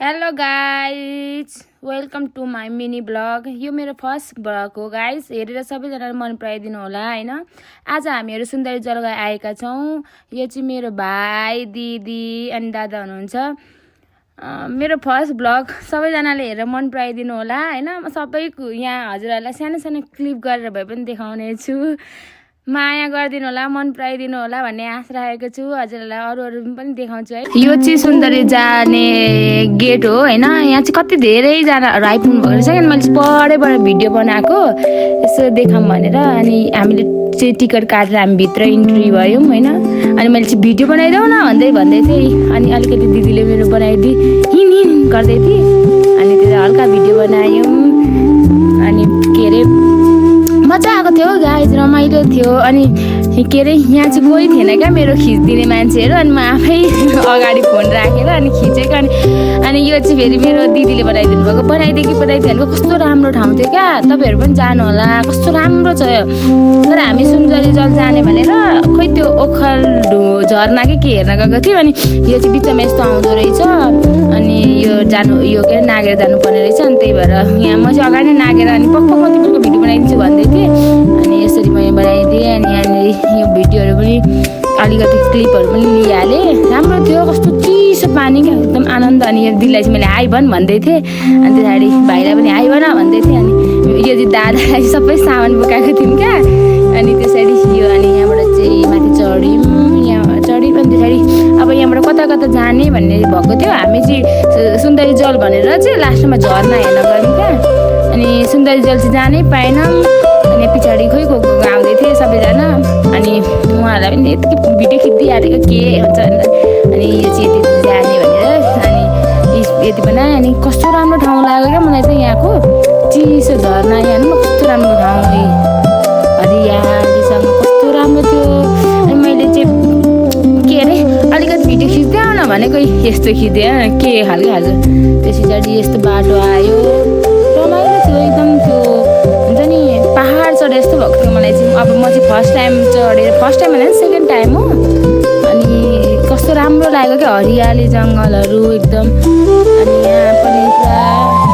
Hello guys, welcome to my mini blog. यो मेरो first blog हो गाइज। हेरेर सबैजनाले मन पराइदिनु होला हैन। आज हामीहरू सुन्दरी जलगा आएका छौँ। यो चाहिँ मेरो भाइ, दिदी अनि दादा हुनुहुन्छ। मेरो फर्स्ट ब्लग सबैजनाले हेरेर मन पराइदिनु होला हैन। म सबैको यहाँ हजुरहरूलाई सानो सानो क्लिप गरेर भए पनि देखाउने छु। माया गरिदिनु होला, मन पराइदिनु होला भन्ने आश राखेको छु। हजुरहरूलाई अरू पनि देखाउँछु है। यो चाहिँ सुन्दरी जाने गेट हो हैन। यहाँ चाहिँ कति धेरैजनाहरू आइपुग्नु भएको रहेछ। अनि मैले परैबाट भिडियो बनाएको यसो देखाऊँ भनेर। अनि हामीले चाहिँ टिकट काटेर हामी भित्र इन्ट्री भयौँ हैन। अनि मैले चाहिँ भिडियो बनाइदेऊ न भन्दै थिएँ। अनि अलिकति दिदीले मेरो बनाइदिई गर्दै थिएँ। अनि त्यसलाई हल्का भिडियो बनायौँ। अनि के अरे मजा आएको थियो गाइज, रमाइलो थियो। अनि के अरे यहाँ चाहिँ कोही थिएन क्या मेरो खिचिदिने मान्छेहरू। अनि म आफै अगाडि फोन राखेर अनि खिचेको। अनि यो चाहिँ फेरि मेरो दिदीले बनाइदिनु भएको। बनाइदियो भनेको कस्तो राम्रो ठाउँ थियो क्या। तपाईँहरू पनि जानु होला, कस्तो राम्रो छ। तर हामी सुन्दरी जल जाने भनेर खोइ त्यो ओखर झर्ना के हेर्न गएको थियौँ। अनि यो चाहिँ बिचमा यस्तो आउँदो रहेछ। अनि यो के नागेर जानुपर्ने रहेछ। अनि त्यही भएर यहाँ म चाहिँ अगाडि नागेर अनि पक्का तिमीहरूको भिडियो बनाइदिन्छु भन्दै थिएँ। अनि यसरी मैले बनाइदिएँ। अनि यहाँनिर यो भिडियोहरू पनि अलिकति क्लिपहरू पनि लिइहालेँ। राम्रो थियो, कस्तो चिसो पानी क्या, एकदम आनन्द। अनि यो दिदीलाई चाहिँ मैले हाई भन भन्दै थिएँ। अनि पछाडि भाइलाई पनि हाई भन भन्दै थिएँ। अनि यो चाहिँ दादालाई सबै सामान बोकाएको थियौँ क्या। अनि त्यसरी यो अनि यहाँबाट चाहिँ माथि चढ्यौँ। यहाँ चढ्यौँ। अनि पछाडि अब यहाँबाट कता कता जाने भन्ने भएको थियो। हामी चाहिँ सुन्दरी जल भनेर चाहिँ लास्टमा झर्ना हेर्न गयौँ क्या। अनि सुन्दरी जल चाहिँ जानै पाएनौँ। अनि पछाडि खोइ आउँदै थिएँ सबैजना। अनि उहाँहरूलाई पनि यति भिडियो खिचिदिइहालेको के हुन्छ भनेर। अनि यो चाहिँ यति जाने भनेर अनि यति बनाएँ। अनि कस्तो राम्रो ठाउँ लाग्यो क्या मलाई चाहिँ यहाँको चिसो झर्ना। यहाँ कस्तो राम्रो ठाउँ, हरियालीसँग कस्तो राम्रो थियो। अनि मैले चाहिँ के अरे अलिकति भिडियो खिच्दै न भनेको यस्तो खिच्दैन के खालको हजुर। त्यस पछाडि यस्तो बाटो आयो, रमाइलो थियो एकदम। त्यो हुन्छ नि पहाड चढे जस्तो भएको थियो मलाई चाहिँ। अब म चाहिँ फर्स्ट टाइम चढेर, फर्स्ट टाइम होइन सेकेन्ड टाइम हो। अनि कस्तो राम्रो लाग्यो क्या, हरियाली जङ्गलहरू एकदम। अनि यहाँ पनि पुरा।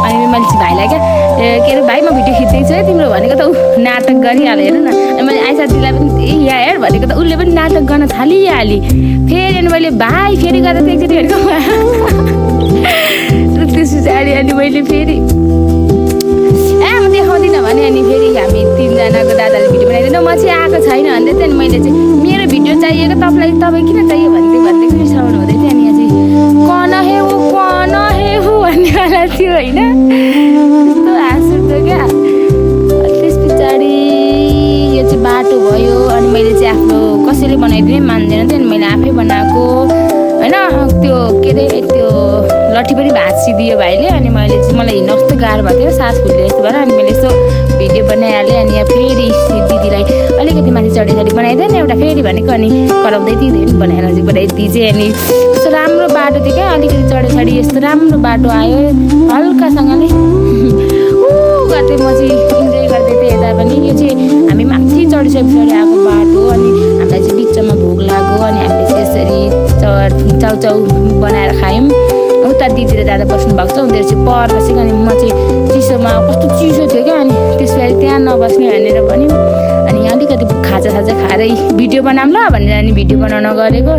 अनि मैले चाहिँ भाइलाई क्या के अरे भाइ म भिडियो खिच्दैछु है तिम्रो भनेको त ऊ नाटक गरिहाल्यो हेर न। अनि मैले आइसा दिदीलाई पनि यहाँ हेर भनेको त उसले पनि नाटक गर्न थालिहालेँ फेरि। अनि मैले भाइ फेरि गरेर चाहिँ एकचोटि हेरेको त्यस पछाडि अनि मैले फेरि म देखाउँदिनँ भने। अनि फेरि हामी तिनजनाको दादाले भिडियो बनाइदिनु, म चाहिँ आएको छैन भन्दै थियो। अनि मैले चाहिँ मेरो भिडियो चाहिएको तपाईँ किन चाहियो भन्दै रिसाउनु हुँदै थियो। अनि यहाँ चाहिँ कन हे हु भन्नेवाला थियो होइन। त्यस्तो हाँस उठ्यो क्या। त्यस पछाडि यो चाहिँ बाटो भयो। अनि मैले चाहिँ आफ्नो कसैले बनाइदिने मान्दैन थियो। अनि मैले आफै बनाएको होइन। त्यो के अरे त्यो लट्ठी पनि भाँचिदियो भाइले। अनि मैले चाहिँ मलाई हिँड्न कस्तो गाह्रो भएको थियो, सास फुल्यो यस्तो भएर। अनि मैले यसो भिडियो बनाइहालेँ। अनि यहाँ फेरि दिदीलाई अलिकति माथि चढी बनाइदिएन एउटा फेरि भनेको। अनि कराउँदै दिदी बनाएर चाहिँ बनाइदिए। अनि कस्तो राम्रो बाटो थियो क्या। अलिकति चढी यस्तो राम्रो बाटो आयो हल्कासँगले गर्दै। म चाहिँ इन्जोय गर्दै थिएँ यता पनि। यो चाहिँ हामी माथि चढिसके पछाडि आएको बाटो। अनि हामीलाई चाहिँ बिचमा भोक लाग्यो। अनि हामीले चाहिँ यसरी चाउचाउ बनाएर खायौँ। उता दिदी र दादा बस्नु भएको छ, उनीहरू चाहिँ पर बसेको। अनि म चाहिँ चिसोमा कस्तो चिसो थियो क्या। अनि त्यसपछि त्यहाँ नबस्ने भनेर भन्यौँ। अनि अलिकति खाजा खाएरै भिडियो बनाऊँ ल भनेर अनि भिडियो बनाउन गएको।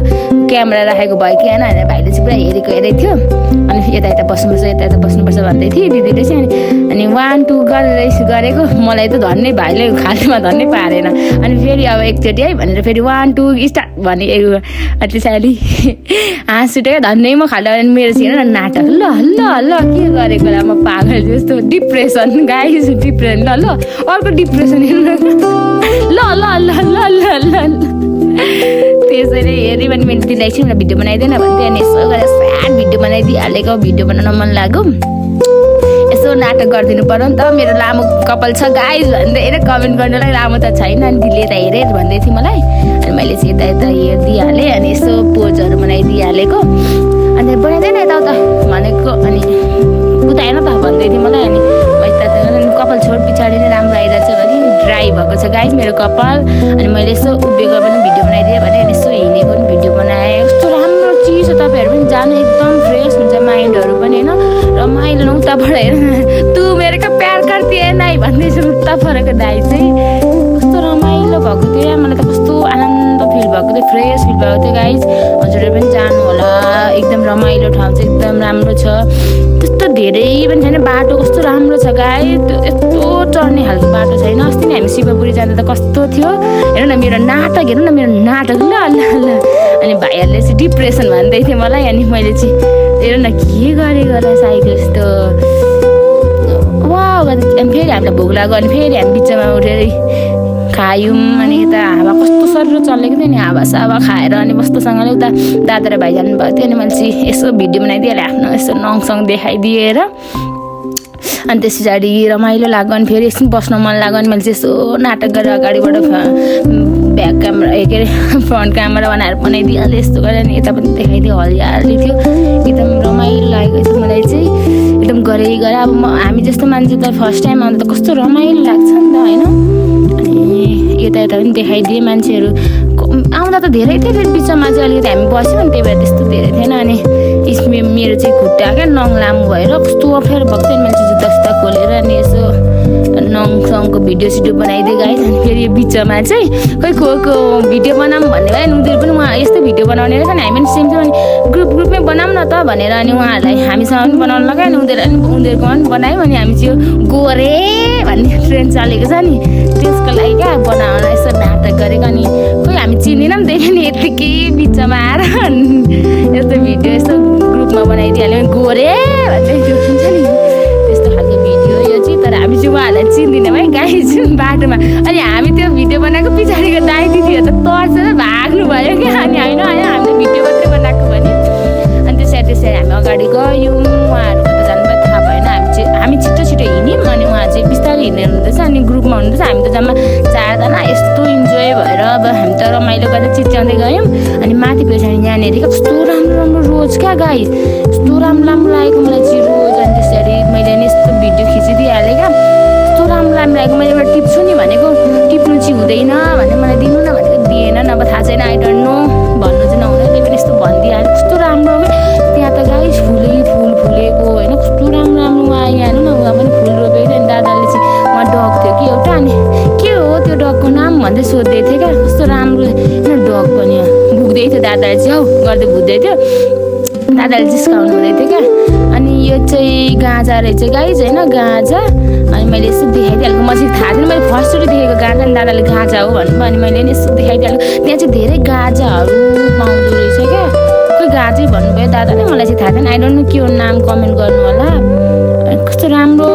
क्यामेरा राखेको भयो कि होइन भनेर भाइले चाहिँ पुरा हेरै थियो। अनि यता बस्नुपर्छ भन्दै थिएँ दिदीले चाहिँ। अनि 1 2 गरेको मलाई त धन्नै भाइले खाल्टोमा धन्नै पारेन। अनि फेरि अब एकचोटि है भनेर फेरि 1 2 स्टार्ट भने त्यसरी हाँस उठ्यो क्या। धन्नै म खाल्टो। अनि मेरो चाहिँ हेर नाटक ल के गरेको ल म पागल जस्तो डिप्रेसन गाइस, डिप्रेसन ल अर्को डिप्रेसन ल त्यसरी हेरि भने मैले दिदीलाई एकछिन भिडियो बनाइदिएन भन्थेँ। अनि यसो गरेर स्याड भिडियो बनाइदिइहालेको। भिडियो बनाउन मन लाग्यो, यसो नाटक गरिदिनु पर्यो नि त। मेरो लामो कपाल छ गाइस भन्दै हेरेर कमेन्ट गर्नलाई। लामो त छैन। अनि दिदीले त हेरेर भन्दै थियो मलाई। अनि मैले चाहिँ यता हेरिदिइहालेँ। अनि यसो पोजहरू बनाइदिइहालेको। अनि बनाइदिएन यताउता भनेको। अनि उता हेर्न त भन्दै थियो मलाई। अनि कपाल छोड पछाडि नै राम्रो आइरहेको छ भने ड्राई भएको छ गाइस मेरो कपाल। अनि मैले यसो उभिएको पनि भिडियो बनाइदिएँ भने। अनि यसो हिँडेको पनि भिडियो बनाएँ। कस्तो राम्रो चिसो, तपाईँहरू पनि जानु एकदम फ्रेस हुन्छ माइन्डहरू पनि। पनि होइन रमाइलो न उताबाट हेर तु मेरो क्या प्यार करती है नाइ भन्दैछु उता परेको दाइ चाहिँ कस्तो रमाइलो भएको थियो मलाई त कस्तो आनन्द फिल भएको थियो फ्रेस फिल भएको थियो गाइज हजुरहरू पनि जानु होला एकदम रमाइलो ठाउँ चाहिँ एकदम राम्रो छ त्यस्तो धेरै पनि छैन बाटो कस्तो राम्रो छ गाइज यस्तो चढ्ने खालको बाटो छैन अस्ति नै हामी शिवपुरी जाँदा त कस्तो थियो हेर्नु न मेरो नाटक हेर्नु न मेरो नाटक ल ल अनि भाइहरूले चाहिँ डिप्रेसन भन्दै थियो मलाई अनि मैले चाहिँ हेर्नु न के गरेको होला साइकल यस्तो वा अनि फेरि हामीलाई भोक लाग्यो अनि फेरि हामी बिचमा उठेर खायौँ अनि यता हावा कस्तो सर चलेको थियो नि हावा सावा खाएर अनि कस्तोसँगले उता दादा र भाइ जानुभएको थियो अनि मैले चाहिँ यसो भिडियो बनाइदिइहालेँ आफ्नो यसो नङसङ देखाइदिएर अनि त्यस पछाडि रमाइलो लाग्यो अनि फेरि एकछिन बस्न मन लाग्यो अनि मैले चाहिँ यसो नाटक गरेर अगाडिबाट ब्याक क्यामेरा के अरे फ्रन्ट क्यामेरा बनाइदिइहालेँ यस्तो गरेर अनि यता पनि देखाइदियो हरियाली थियो एकदम रमाइलो लागेको थियो मलाई चाहिँ एकदम गरेँ अब हामी जस्तो मान्छे त फर्स्ट टाइम आउँदा त कस्तो रमाइलो लाग्छ नि त होइन अनि यता पनि देखाइदिएँ मान्छेहरू आउँदा त धेरै थियो फेरि बिचमा चाहिँ अलिकति हामी बस्यौँ अनि त्यही भएर त्यस्तो धेरै थिएन अनि मेरो चाहिँ खुट्टा क्या नङ लामो भएर कस्तो अप्ठ्यारो भएको थियो मान्छे जुत्ता सुत्ता खोलेर अनि यसो नङसँगको भिडियो बनाइदिएँ गाइस अनि फेरि बिचमा चाहिँ खोइ को भिडियो बनाऊँ भन्ने भयो उनीहरू पनि उहाँ यस्तो भिडियो बनाउने रहेछ नि हामी पनि सेम अनि ग्रुपमै बनाऊँ न त भनेर अनि उहाँहरूलाई हामीसँग पनि बनाउनु लगायो अनि उनीहरूको पनि बनायौँ अनि हामी चाहिँ गोरे भन्ने ट्रेन्ड चलेको छ नि त्यसको लागि क्या बनाउन यसो नाटक गरेको अनि खोइ हामी चिनेनौँ त्यही पनि यत्तिकै बिचमा आएर यस्तो भिडियो यस्तो ग्रुपमा बनाइदिइहाल्यो गोरे भन्ने हुन्छ नि त्यस्तो खालको भिडियो यो चाहिँ तर हामी चाहिँ उहाँहरूलाई चिन्दैनौँ है गाइस बाटोमा अनि हामी त्यो भिडियो बनाएको पछाडिको दाइ दिदीहरू त तर्सेर भाग्नु भयो क्या अनि होइन हामीले भिडियो मात्रै बनाएको भने अनि त्यसरी हामी अगाडि गयौँ उहाँहरूको त जानुभयो थाहा भएन हामी छिटो हिँड्यौँ अनि उहाँ चाहिँ बिस्तारै हिँड्ने हुँदैछ अनि ग्रुपमा हुनुहुँदैछ हामी त जम्मा 4 जना यस्तो इन्जोय भएर अब हामी त रमाइलो गरेर चिच्याउँदै गयौँ अनि माथि पछाडि यहाँनिर कस्तो राम्रो रोज क्या गाइस यस्तो राम्रो लागेको मलाई चाहिँ रोज अनि त्यसरी मैले नि यस्तो भिडियो खिचिदिइहालेँ क्या यस्तो राम्रो लागेको मैले एउटा टिप्छु नि भनेको टिप्नु चाहिँ हुँदैन भने मलाई दिनु न भनेको दिएन अब थाहा छैन आई डोन्ट नो भन्नु चाहिँ नहुने त्यही पनि यस्तो भनिदिइहालेँ कस्तो राम्रो हो त्यहाँ त गाइस फुल फुलेको होइन कस्तो राम्रो उहाँ यहाँ हेर्नु न उहाँ पनि फुल रोपेको थियो अनि दादाले चाहिँ उहाँ डग थियो कि एउटा अनि के हो त्यो डगको नाम भन्दै सोध्दै थियो क्या कस्तो राम्रो डग पनि भुक्दै थियो दादाले चाहिँ हौ गर्दै भुक्दै थियो दादाले जिस्काउनु हुँदै थियो क्या अनि यो चाहिँ गाजा रहेछ गाइस होइन गाजा अनि मैले यसो देखाइदिइहालेको म चाहिँ थाहा थिएन मैले फर्स्टचोटि देखेको गाजा अनि दादाले गाजा हो भन्नुभयो अनि मैले नि यसो देखाइदिइहालेको त्यहाँ चाहिँ धेरै गाजाहरू पाउँदो रहेछ क्या खोइ गाजै भन्नुभयो दादाले मलाई चाहिँ थाहा थिएन आई डोन्ट नो के हो नाम कमेन्ट गर्नु होला कस्तो राम्रो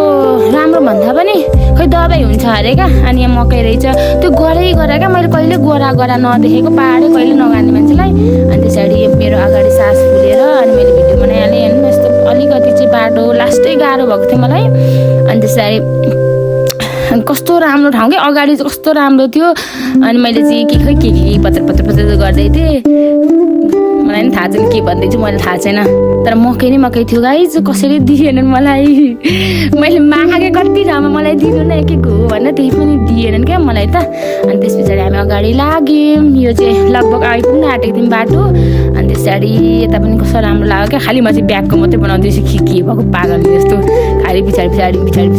भन्दा पनि खोइ दबाई हुन्छ अरे क्या अनि यहाँ मकै रहेछ त्यो गरे क्या मैले कहिले गोरा नदेखेको पाहाडै कहिले नगाने मान्छेलाई अनि त्यसरी मेरो अगाडि सास फुलेर अनि मैले भिडियो बनाइहालेँ हेर्नु यस्तो अलिकति चाहिँ बाटो लास्टै गाह्रो भएको थियो मलाई अनि त्यसरी कस्तो राम्रो ठाउँ क्या अगाडि चाहिँ कस्तो राम्रो थियो अनि मैले चाहिँ के पत्र गर्दै थिएँ मलाई पनि थाहा छैन के भन्दैछु मैले थाहा छैन तर मकै थियो गाइस कसरी दिएनन् मलाई मैले मागेँ कति ठाउँमा मलाई दिनु न एक हो भनेर त्यही पनि दिएनन् क्या मलाई त अनि त्यस पछाडि हामी अगाडि लाग्यौँ यो चाहिँ लगभग आइपुग्न आँटेको थियौँ बाटो अनि त्यस पछाडि यता पनि कस्तो राम्रो लाग्यो क्या खालि म चाहिँ ब्यागको मात्रै बनाउँदैछु के भएको पागल जस्तो खालि पछाडि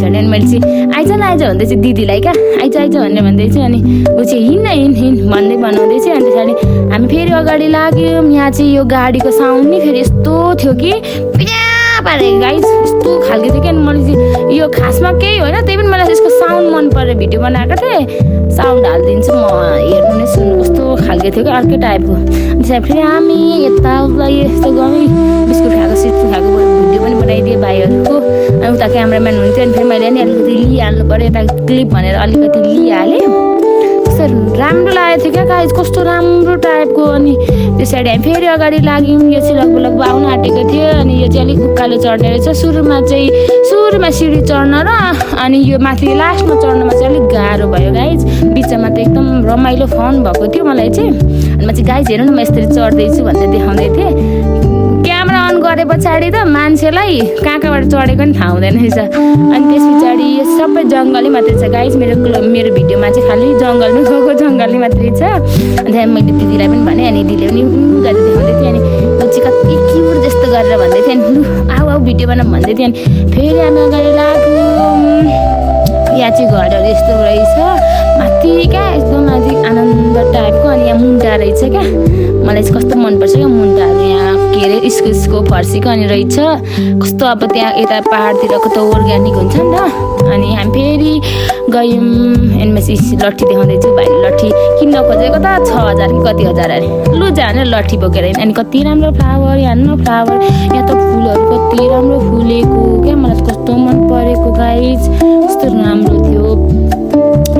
अनि मैले चाहिँ आइज भन्दै चाहिँ दिदीलाई क्या आइज भनेर भन्दैछु अनि ऊ चाहिँ हिँड भन्दै बनाउँदै थियो अनि त्यसरी हामी फेरि अगाडि लाग्यौँ यहाँ चाहिँ यो गाडीको साउन्ड नि फेरि यस्तो थियो कि पारेको गाइस यस्तो खालको थियो क्या मैले चाहिँ यो खासमा केही होइन त्यही पनि मलाई यसको साउन्ड मन परेर भिडियो बनाएको थिएँ साउन्ड हालिदिन्छु म हेर्नु नै सुन्नु कस्तो खालको थियो क्या अर्कै टाइपको त्यसरी फेरि हामी यता यस्तो गयौँ बिस्कुट खाएको सिस्कुट खाएको भिडियो पनि बनाइदिएँ भाइहरूको अनि उता क्यामराम्यान हुन्थ्यो अनि फेरि मैले नि अलिकति लिइहाल्नु पऱ्यो यता क्लिप भनेर अलिकति लिइहालेँ कस्तो राम्रो लागेको थियो क्या गाइस कस्तो राम्रो टाइपको अनि त्यसरी हामी फेरि अगाडि लाग्यौँ यो चाहिँ लगभग आउन आँटेको थियो अनि यो चाहिँ अलिक उकालो चढ्ने रहेछ सुरुमा सिँढी चढ्न र अनि यो माथि लास्टमा चढ्नमा चाहिँ अलिक गाह्रो भयो गाइस बिचमा त एकदम रमाइलो फन भएको थियो मलाई चाहिँ अनि म चाहिँ गाइस हेर्नु न म यसरी चढ्दैछु भनेर देखाउँदै थिएँ क्यामेरा अन गरे पछाडि त मान्छेलाई कहाँबाट चढेको पनि थाहा हुँदैन रहेछ अनि त्यस पछाडि यो सबै जङ्गलै मात्रै छ गाइस मेरो भिडियोमा चाहिँ खालि जङ्गलमै गएको जङ्गलै मात्रै छ अनि मैले दिदीलाई पनि भने अनि दिदीले पनि गाडी देखाउँदै थियो अनि चाहिँ कति क्युट जस्तो गरेर भन्दै थियो नि आऊ आऊ भिडियो बनाऊँ भन्दै थियो नि फेरि हामी अगाडि लाग्यो यहाँ चाहिँ घरहरू यस्तो रहेछ माथि क्या एकदम माथि आनन्द टाइपको अनि यहाँ मुन्टा रहेछ क्या मलाई चाहिँ कस्तो मनपर्छ क्या मुन्टाहरू यहाँ के अरे इस्कुसको फर्सीको अनि रहेछ कस्तो अब त्यहाँ यता पाहाडतिरको त अर्ग्यानिक हुन्छ नि त अनि हामी फेरि गयौँ एनमेसी लट्ठी देखाउँदैछु भाइले लट्ठी किन्न खोजेको त 6000 कि कति हजार अरे लु जाने लट्ठी बोकेर अनि कति राम्रो फ्लावर यहाँ फ्लावर यहाँ त फुलहरू कति राम्रो फुलेको क्या मलाई कस्तो मन परेको गाइज कस्तो राम्रो थियो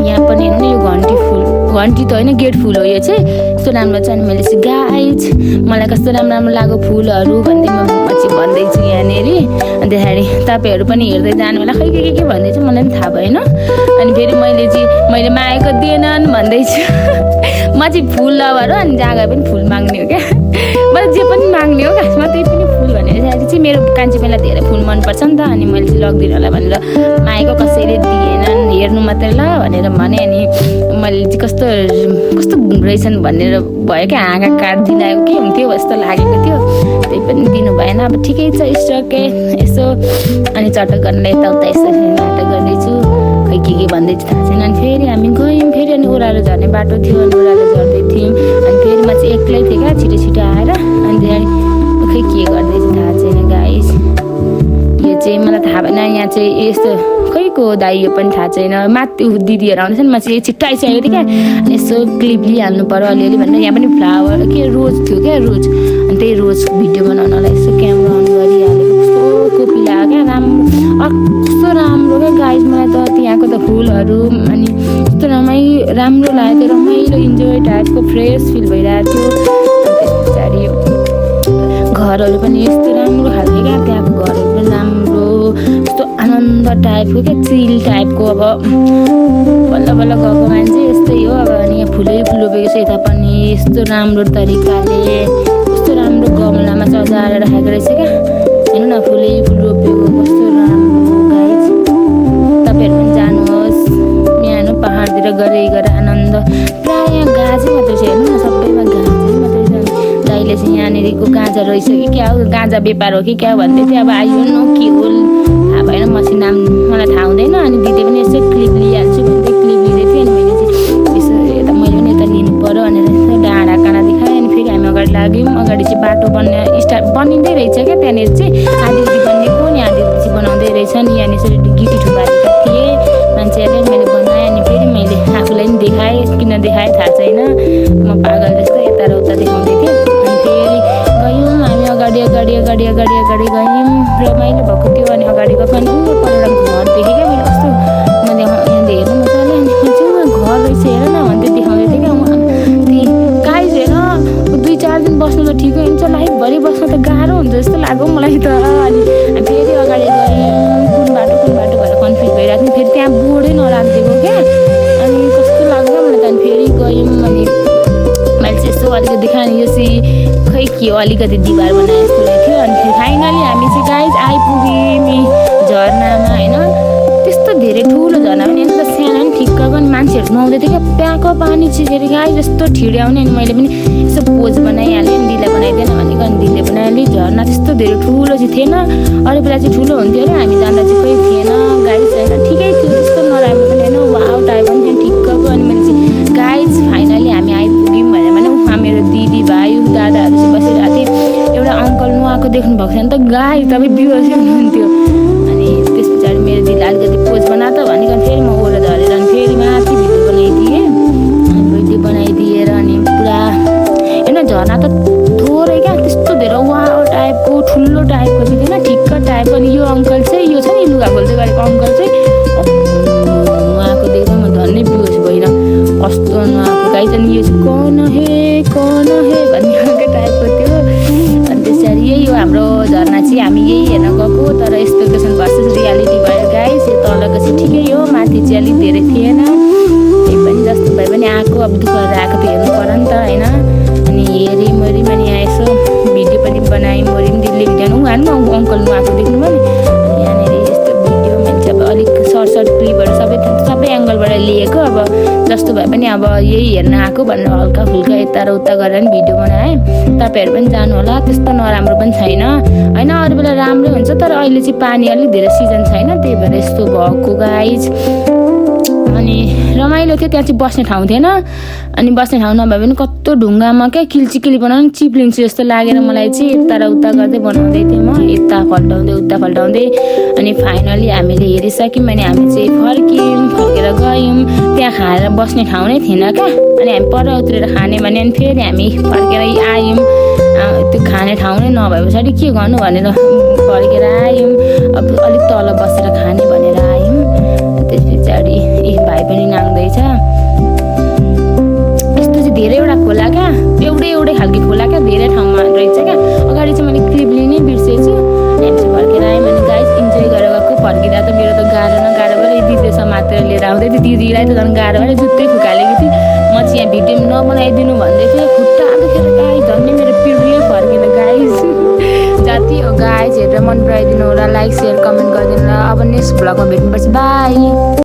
यहाँ पनि हेर्नु यो घन्टी फुल घन्टी त होइन गेट फुल हो यो चाहिँ कस्तो राम्रो छ अनि मैले चाहिँ गाइज मलाई कस्तो राम्रो राम्रो लाग्यो फुलहरू भन्दै म चाहिँ भन्दैछु यहाँनिर अन्तखेरि तपाईँहरू पनि हेर्दै जानु होला खै के भन्दैछु मलाई पनि थाहा भएन अनि फेरि मैले मागेको दिएनन् भन्दैछु म चाहिँ फुल लभर हो अनि जग्गा पनि फुल माग्ने हो क्या मलाई जे पनि माग्ने हो खासमा त्यही पनि फुल भनेर चाहिँ मेरो कान्छी पहिला धेरै फुल मनपर्छ नि त अनि मैले चाहिँ लगिदिनु होला भनेर मागेको कसैले दिएनन् हेर्नु मात्रै ल भनेर भने अनि मैले चाहिँ कस्तो रहेछन् भनेर भयो क्या हाँगा काटिदिलाएको के हुन्थ्यो जस्तो लागेको थियो त्यही पनि दिनु भएन अब ठिकै छ स्टकै यसो अनि चटक गर्न यताउता यसो नाटक गर्दैछु खै के भन्दैछु थाहा छैन अनि फेरि हामी गयौँ फेरि अनि ओह्रालो झर्ने बाटो थियो अनि ओह्रालो झर्दै थियौँ अनि फेरि म चाहिँ एक्लै थिएँ क्या छिटो आएर अनि खै के गर्दैछु थाहा छैन गाइस यो चाहिँ मलाई थाहा भएन यहाँ चाहिँ यस्तो खैको दाइ यो पनि थाहा छैन माथि दिदीहरू आउँदैछ नि म चाहिँ छिट्टो आइसकेको थिएँ क्या अनि यसो क्लिप लिइहाल्नु पऱ्यो अलिअलि भनेर यहाँ पनि फ्लावर के रोज थियो क्या रोज अनि त्यही रोज भिडियो बनाउनलाई यसो क्यामेरा अन गरिहालेको कस्तो कोपी लाग्यो क्या कस्तो राम्रो क्या गाइस मलाई त त्यहाँको त फुलहरू अनि कस्तो राम्रो लाग्यो रमाइलो इन्जोय टाइपको फ्रेस फिल भइरहेको थियो त्यस पछाडि घरहरू पनि यस्तो राम्रो खालको क्या त्यहाँको घरहरू पनि राम्रो कस्तो आनन्द टाइपको क्या चिल टाइपको अब बल्ल बल्ल गएको मान्छे यस्तै हो अब अनि यहाँ फुलै फुल रोपेको छ यता पनि यस्तो राम्रो तरिकाले कस्तो राम्रो गमलामा सजाएर राखेको रहेछ क्या हेर्नु न फुलै फुल रोपेको कस्तो राम्रो गाइस तपाईँहरू पनि जानुहोस् यहाँ पाहाडतिर गएर आनन्द प्रायः यहाँ गाजै मात्रै छ हेर्नु न सबैमा गाजै मात्रै छ दाइले चाहिँ यहाँनिरको गाजा रहेछ कि क्या हो गाजा व्यापार हो कि क्या भन्दै थियो अब आयो न के हो थाहा भएन मसिन नाम मलाई थाहा हुँदैन अनि दिदी पनि यसो क्लिप लिइहाल्छु भन्दै क्लिप लिँदै थियो अनि मैले चाहिँ यसो यता मैले पनि यता लिनु पऱ्यो भनेर यसो डाँडा काँडा देखाएँ अनि फेरि हामी अगाडि लाग्यौँ अगाडि चाहिँ बाटो बनिँदै रहेछ क्या त्यहाँनिर चाहिँ आधी बनिएको अनि आधी चाहिँ बनाउँदै रहेछ नि यहाँनिर यसरी गिटी ठुबारेका थिएँ मान्छेहरूले मैले बनाएँ अनि फेरि मैले आफूलाई पनि देखाएँ किन देखाएँ थाहा छैन म पागल जस्तो यता र उता देखाउँदै थिएँ अनि फेरि गयौँ हामी अगाडि गयौँ रमाइलो भएको थियो अनि अगाडि गएको अनि पहिला घर देखेँ क्या मैले कस्तो मैले यहाँ हेर्नु मजाले अनि चाहिँ घर रहेछ हेर न भन्दै देखाउँदै थिएँ क्या ती गाइस हेर 2-4 दिन बस्नु त ठिकै हुन्छ लाइफभरि बस्नु त गाह्रो हुन्छ जस्तो लाग्यो मलाई त अनि फेरि अगाडि गयौँ कुन बाटो भएर कन्फ्युज भइरहेको थियो फेरि त्यहाँ बोर्डै नराखिदिएको क्या अनि कस्तो लाग्यो मलाई त अनि फेरि गयौँ अनि मैले चाहिँ यस्तो अलिकति देखाएँ यो चाहिँ खै के हो अलिकति दिवार बनाए जस्तो थियो अनि फेरि फाइनली हामी चाहिँ गाइस आइपुग्यौँ झर्नामा होइन त्यस्तो धेरै ठुलो झर्ना पनि होइन त सानो पनि ठिक्कको अनि मान्छेहरू नुहाउँदै थियो क्या प्याएको पानी छिरेर गाइस जस्तो ठिड्याउने अनि मैले पनि यसो पोज बनाइहालेँ अनि दिदीलाई बनाइदिएन भनेको अनि दिदीले बनाइहालेँ झर्ना त्यस्तो धेरै ठुलो चाहिँ थिएन अरू बेला चाहिँ ठुलो हुन्थ्यो र हामी जाँदा चाहिँ कोही थिएन गाइस होइन ठिकै थियो त्यस्तो नराम्रो पनि होइन वाउ टाइप पनि थियो ठिक्कको अनि मैले चाहिँ गाइस फाइनली हामी आइपुग्यौँ भनेर भने उहाँ मेरो दिदी भाइ दादाहरू चाहिँ बसिरहेको थियो एउटा अङ्कल नुहाएको देख्नु भएको छैन त गाई तपाईँ बिहोसै हुनुहुन्थ्यो अनि त्यस पछाडि मेरो दिदीले अलिकति पोज बना त भनेको फेरि म ओह्रो झरेर अनि फेरि माथि भिडियो बनाइदिएँ अनि भिडियो बनाइदिएर अनि पुरा होइन झर्ना त थोरै क्या त्यस्तो धेरै वाउ टाइपको ठुलो टाइपको चाहिँ थिएन ठिक्क टाइपको अनि यो अङ्कल चाहिँ यो छ नि लुगा खोल्दै गरेको अङ्कल चाहिँ नुहाएको देख्दा म धन्नै बिहोस भएर कस्तो नुहाएको गाई चाहिँ यो चाहिँ कन हे भन्ने खालको टाइपको थियो अनि त्यसरी यही हो हाम्रो झर्ना चाहिँ हामी यही हेर्न गएको तर एक्सपेक्टेसन भर्सेस रियालिटी भयो गाइस यो तलको चाहिँ ठिकै हो माथि चाहिँ अलिक धेरै थिएन त्यही पनि जस्तो भए पनि आएको अब दुःख गरेर आएको त हेर्नु पऱ्यो नि त होइन अनि हेरेँ मैले पनि यहाँ यसो भिडियो पनि बनाएँ मरि पनि दिदीले भिडियो उहाँ अङ्कल नुहाएको देख्नुभयो नि अनि यहाँनिर यस्तो भिडियो मैले चाहिँ अब अलिक सर्ट क्लिपहरू सबै एङ्गल जङ्गलबाट लिएको अब जस्तो भए पनि अब यही हेर्न आएको भनेर हल्का फुल्का यता र उता गरेर नि भिडियो बनाएँ। तपाईँहरू पनि जानु होला, त्यस्तो नराम्रो पनि छैन होइन, अरू बेला राम्रै हुन्छ तर अहिले चाहिँ पानी अलिक धेरै सिजन छैन त्यही भएर यस्तो भएको गाइज। अनि रमाइलो थियो, त्यहाँ चाहिँ बस्ने ठाउँ थिएन। अनि बस्ने ठाउँ नभए पनि कस्तो ढुङ्गामा क्या किल्चिकिली बनाउनु चिप्लिन्छु जस्तो लागेर मलाई चाहिँ यता र उता गर्दै बनाउँदै थिएँ म, यता फल्टाउँदै उता फल्टाउँदै। अनि फाइनली हामीले हेरिसक्यौँ अनि हामी चाहिँ फर्केर गयौँ। त्यहाँ खाएर बस्ने ठाउँ नै थिएन क्या, अनि हामी पर उत्रेर खाने भने अनि फेरि हामी फर्केर आयौँ। त्यो खाने ठाउँ नै नभए पछाडि के गर्नु भनेर फर्केर आयौँ। अब अलिक तल बसेर खाने भनेर आयौँ। त्यस पछाडि भाइ पनि नाङ्दैछ। यस्तो चाहिँ धेरैवटा खोला क्या, एउटै खालको खोला क्या, धेरै ठाउँमा रहेछ क्या। अगाडि चाहिँ मैले क्लिप लिनै बिर्सेछु। हामी चाहिँ फर्केर आयौँ अनि गाइस इन्जोय गरेर गएको। फर्किँदा त मेरो त गाह्रो भएर दिदी समातेर लिएर आउँदै थियो, दिदीलाई त झन् गाह्रो भएर जुत्तै फुकालेको थिएँ। म चाहिँ यहाँ भिडियो नबनाइदिनु भन्दै थिएँ, खुट्टा दुखेर गाइस झन् मेरो पिँढीले फर्केन गाइस। जति हो गाइस हेरेर मन पराइदिनु होला, लाइक सेयर कमेन्ट गरिदिनु होला। अब नेक्स्ट भ्लगमा भेट्नुपर्छ, बाई।